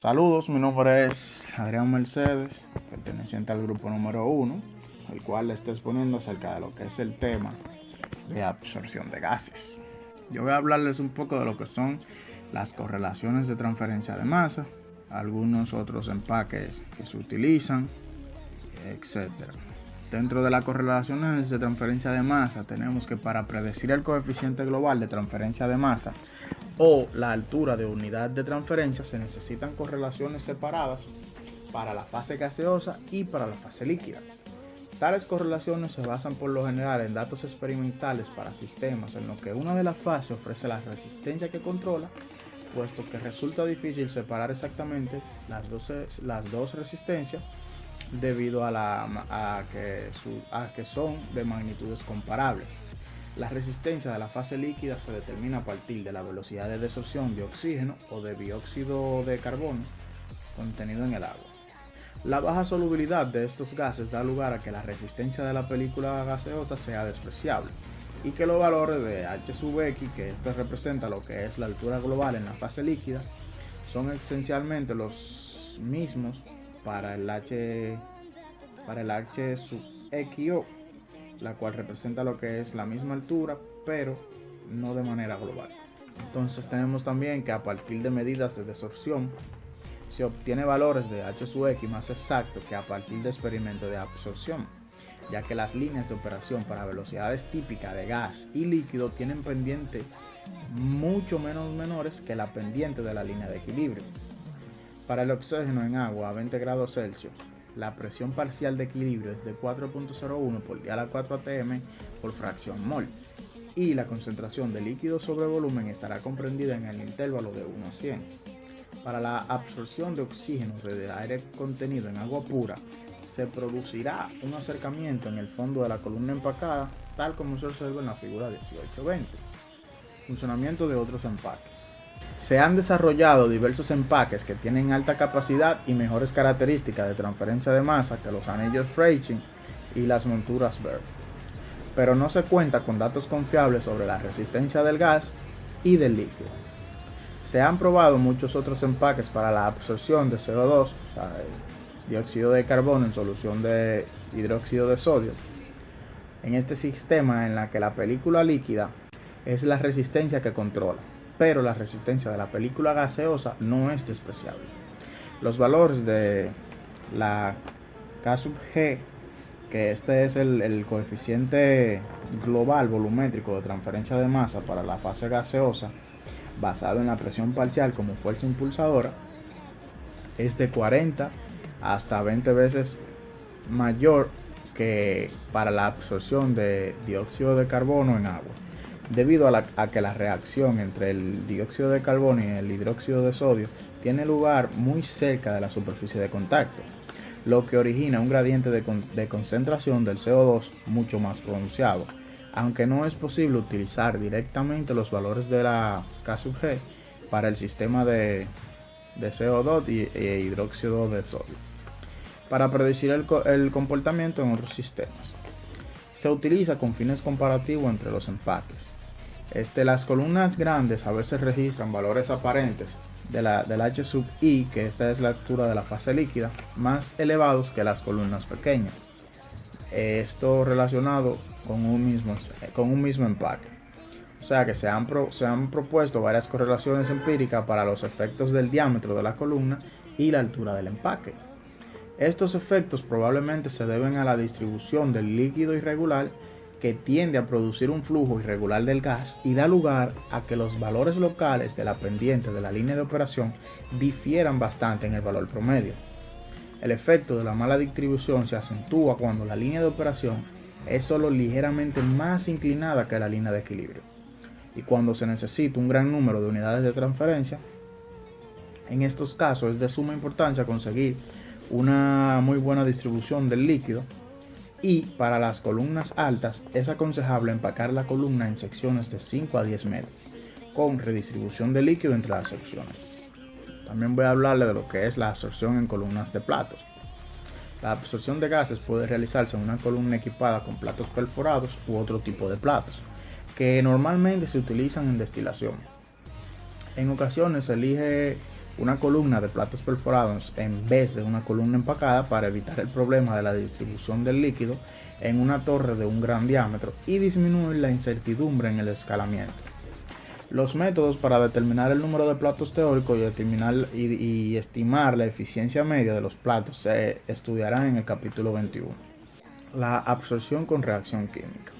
Saludos, mi nombre es Adrián Mercedes, perteneciente al grupo número 1, el cual le está exponiendo acerca de lo que es el tema de absorción de gases. Yo voy a hablarles un poco de lo que son las correlaciones de transferencia de masa, algunos otros empaques que se utilizan, etc. Dentro de las correlaciones de transferencia de masa tenemos que para predecir el coeficiente global de transferencia de masa o la altura de unidad de transferencia se necesitan correlaciones separadas para la fase gaseosa y para la fase líquida. Tales correlaciones se basan por lo general en datos experimentales para sistemas en los que una de las fases ofrece la resistencia que controla, puesto que resulta difícil separar exactamente las dos resistencias debido a que son de magnitudes comparables. La resistencia de la fase líquida se determina a partir de la velocidad de desorción de oxígeno o de dióxido de carbono contenido en el agua. La baja solubilidad de estos gases da lugar a que la resistencia de la película gaseosa sea despreciable y que los valores de H sub X, que esto representa lo que es la altura global en la fase líquida, son esencialmente los mismos para el H sub XO, la cual representa lo que es la misma altura, pero no de manera global. Entonces tenemos también que a partir de medidas de desorción se obtiene valores de H sub X más exactos que a partir de experimentos de absorción, ya que las líneas de operación para velocidades típicas de gas y líquido tienen pendientes mucho menos menores que la pendiente de la línea de equilibrio. Para el oxígeno en agua a 20 grados Celsius, la presión parcial de equilibrio es de 4.01 por día a la 4 atm por fracción mol y la concentración de líquido sobre volumen estará comprendida en el intervalo de 1 a 100. Para la absorción de oxígeno desde el aire contenido en agua pura, se producirá un acercamiento en el fondo de la columna empacada, tal como se observa en la figura 18-20. Funcionamiento de otros empaques. Se han desarrollado diversos empaques que tienen alta capacidad y mejores características de transferencia de masa que los anillos Freycinet y las monturas Berg, pero no se cuenta con datos confiables sobre la resistencia del gas y del líquido. Se han probado muchos otros empaques para la absorción de CO2, dióxido de carbono en solución de hidróxido de sodio. En este sistema en la que la película líquida es la resistencia que controla, pero la resistencia de la película gaseosa no es despreciable. Los valores de la K sub G, que este es el coeficiente global volumétrico de transferencia de masa para la fase gaseosa, basado en la presión parcial como fuerza impulsadora, es de 40 hasta 20 veces mayor que para la absorción de dióxido de carbono en agua, debido a que la reacción entre el dióxido de carbono y el hidróxido de sodio tiene lugar muy cerca de la superficie de contacto, lo que origina un gradiente de concentración del CO2 mucho más pronunciado, aunque no es posible utilizar directamente los valores de la K sub G para el sistema de CO2 e hidróxido de sodio, para predecir el comportamiento en otros sistemas. Se utiliza con fines comparativos entre los empaques. Las columnas grandes a veces registran valores aparentes del H sub I, que esta es la altura de la fase líquida, más elevados que las columnas pequeñas. Esto relacionado con un mismo empaque. O sea que se han propuesto varias correlaciones empíricas para los efectos del diámetro de la columna y la altura del empaque. Estos efectos probablemente se deben a la distribución del líquido irregular, que tiende a producir un flujo irregular del gas y da lugar a que los valores locales de la pendiente de la línea de operación difieran bastante en el valor promedio. El efecto de la mala distribución se acentúa cuando la línea de operación es solo ligeramente más inclinada que la línea de equilibrio y cuando se necesita un gran número de unidades de transferencia. En estos casos es de suma importancia conseguir una muy buena distribución del líquido, y para las columnas altas es aconsejable empacar la columna en secciones de 5 a 10 metros, con redistribución de líquido entre las secciones. También voy a hablarle de lo que es la absorción en columnas de platos. La absorción de gases puede realizarse en una columna equipada con platos perforados u otro tipo de platos, que normalmente se utilizan en destilación. En ocasiones se elige una columna de platos perforados en vez de una columna empacada para evitar el problema de la distribución del líquido en una torre de un gran diámetro y disminuir la incertidumbre en el escalamiento. Los métodos para determinar el número de platos teóricos y estimar la eficiencia media de los platos se estudiarán en el capítulo 21. La absorción con reacción química.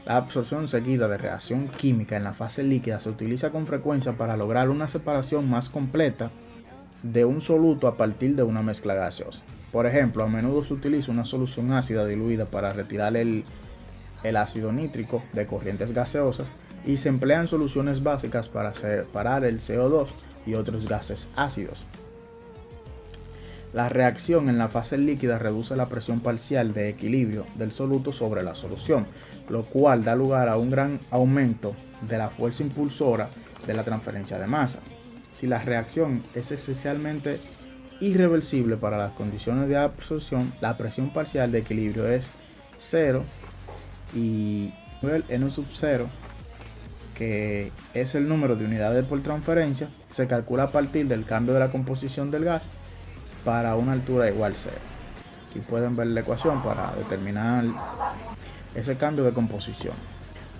La absorción seguida de reacción química en la fase líquida se utiliza con frecuencia para lograr una separación más completa de un soluto a partir de una mezcla gaseosa. Por ejemplo, a menudo se utiliza una solución ácida diluida para retirar el ácido nítrico de corrientes gaseosas y se emplean soluciones básicas para separar el CO2 y otros gases ácidos. La reacción en la fase líquida reduce la presión parcial de equilibrio del soluto sobre la solución, lo cual da lugar a un gran aumento de la fuerza impulsora de la transferencia de masa. Si la reacción es esencialmente irreversible para las condiciones de absorción, la presión parcial de equilibrio es 0 y el N sub 0, que es el número de unidades por transferencia, se calcula a partir del cambio de la composición del gas para una altura igual a 0. Aquí pueden ver la ecuación para determinar ese cambio de composición.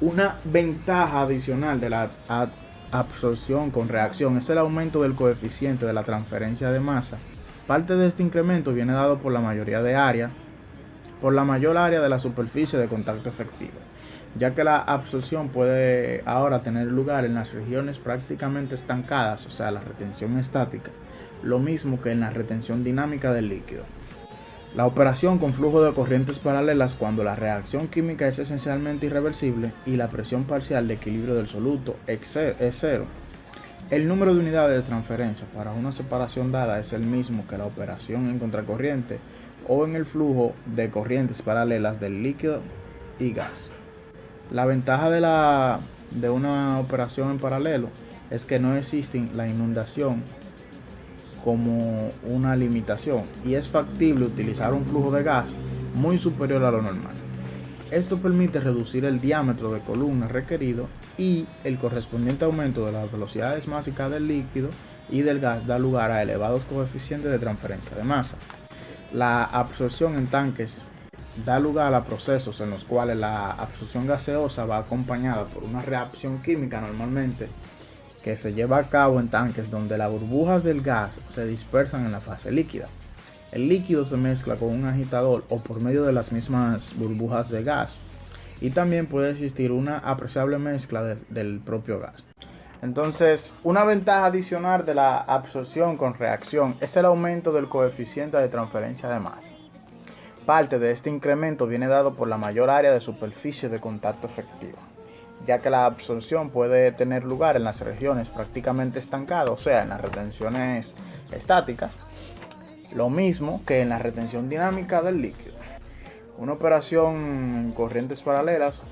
Una ventaja adicional de la absorción con reacción es el aumento del coeficiente de la transferencia de masa. Parte de este incremento viene dado por la mayor área de la superficie de contacto efectiva, ya que la absorción puede ahora tener lugar en las regiones prácticamente estancadas, o sea, la retención estática, lo mismo que en la retención dinámica del líquido. La operación con flujo de corrientes paralelas cuando la reacción química es esencialmente irreversible y la presión parcial de equilibrio del soluto es 0. El número de unidades de transferencia para una separación dada es el mismo que la operación en contracorriente o en el flujo de corrientes paralelas del líquido y gas. La ventaja de una operación en paralelo es que no existe la inundación como una limitación y es factible utilizar un flujo de gas muy superior a lo normal. Esto permite reducir el diámetro de columna requerido y el correspondiente aumento de las velocidades máxicas del líquido y del gas da lugar a elevados coeficientes de transferencia de masa. La absorción en tanques da lugar a procesos en los cuales la absorción gaseosa va acompañada por una reacción química normalmente que se lleva a cabo en tanques donde las burbujas del gas se dispersan en la fase líquida. El líquido se mezcla con un agitador o por medio de las mismas burbujas de gas y también puede existir una apreciable mezcla del propio gas. Entonces, una ventaja adicional de la absorción con reacción es el aumento del coeficiente de transferencia de masa. Parte de este incremento viene dado por la mayor área de superficie de contacto efectiva, ya que la absorción puede tener lugar en las regiones prácticamente estancadas, o sea, en las retenciones estáticas, lo mismo que en la retención dinámica del líquido. Una operación en corrientes paralelas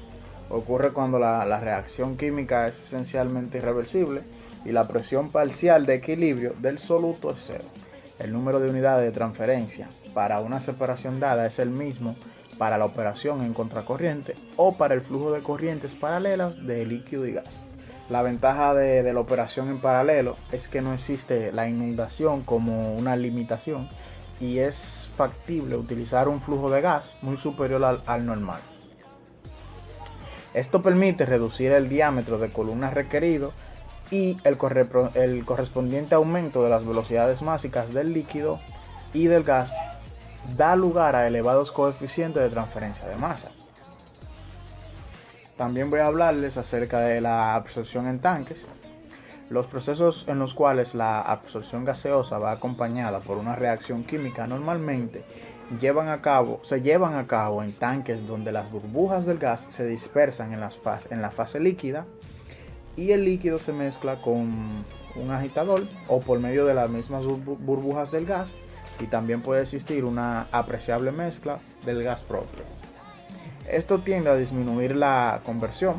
ocurre cuando la reacción química es esencialmente irreversible y la presión parcial de equilibrio del soluto es 0. El número de unidades de transferencia para una separación dada es el mismo para la operación en contracorriente o para el flujo de corrientes paralelas de líquido y gas. La ventaja de la operación en paralelo es que no existe la inundación como una limitación y es factible utilizar un flujo de gas muy superior al normal. Esto permite reducir el diámetro de columna requerido y el correspondiente aumento de las velocidades máxicas del líquido y del gas da lugar a elevados coeficientes de transferencia de masa. También voy a hablarles acerca de la absorción en tanques. Los procesos en los cuales la absorción gaseosa va acompañada por una reacción química normalmente se llevan a cabo en tanques donde las burbujas del gas se dispersan en la fase líquida y el líquido se mezcla con un agitador o por medio de las mismas burbujas del gas, y también puede existir una apreciable mezcla del gas propio. Esto tiende a disminuir la conversión.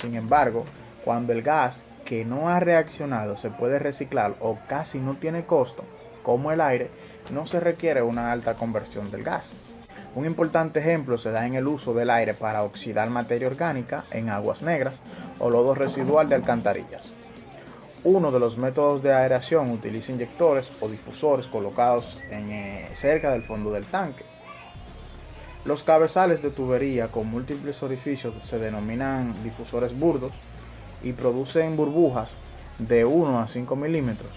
Sin embargo, cuando el gas que no ha reaccionado se puede reciclar o casi no tiene costo, como el aire, no se requiere una alta conversión del gas. Un importante ejemplo se da en el uso del aire para oxidar materia orgánica en aguas negras o lodo residual de alcantarillas. Uno de los métodos de aeración utiliza inyectores o difusores colocados cerca del fondo del tanque. Los cabezales de tubería con múltiples orificios se denominan difusores burdos y producen burbujas de 1 a 5 milímetros.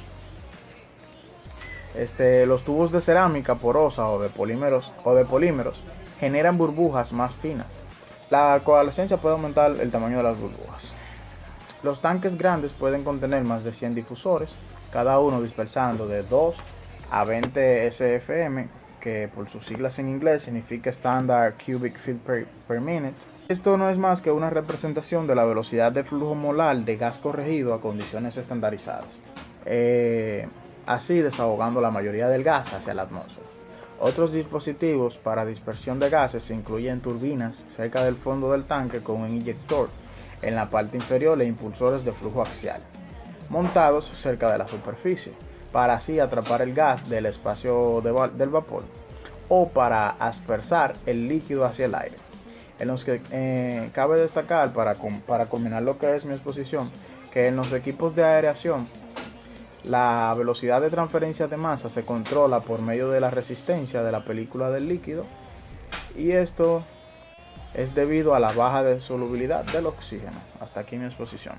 Los tubos de cerámica porosa o de polímeros generan burbujas más finas. La coalescencia puede aumentar el tamaño de las burbujas. Los tanques grandes pueden contener más de 100 difusores, cada uno dispersando de 2 a 20 SFM, que por sus siglas en inglés significa Standard Cubic Feet per Minute. Esto no es más que una representación de la velocidad de flujo molar de gas corregido a condiciones estandarizadas, así desahogando la mayoría del gas hacia la atmósfera. Otros dispositivos para dispersión de gases incluyen turbinas cerca del fondo del tanque con un inyector en la parte inferior e impulsores de flujo axial, montados cerca de la superficie, para así atrapar el gas del espacio del vapor o para aspersar el líquido hacia el aire. En los que cabe destacar, para culminar lo que es mi exposición, que en los equipos de aeración la velocidad de transferencia de masa se controla por medio de la resistencia de la película del líquido, y esto es debido a la baja de solubilidad del oxígeno. Hasta aquí mi exposición.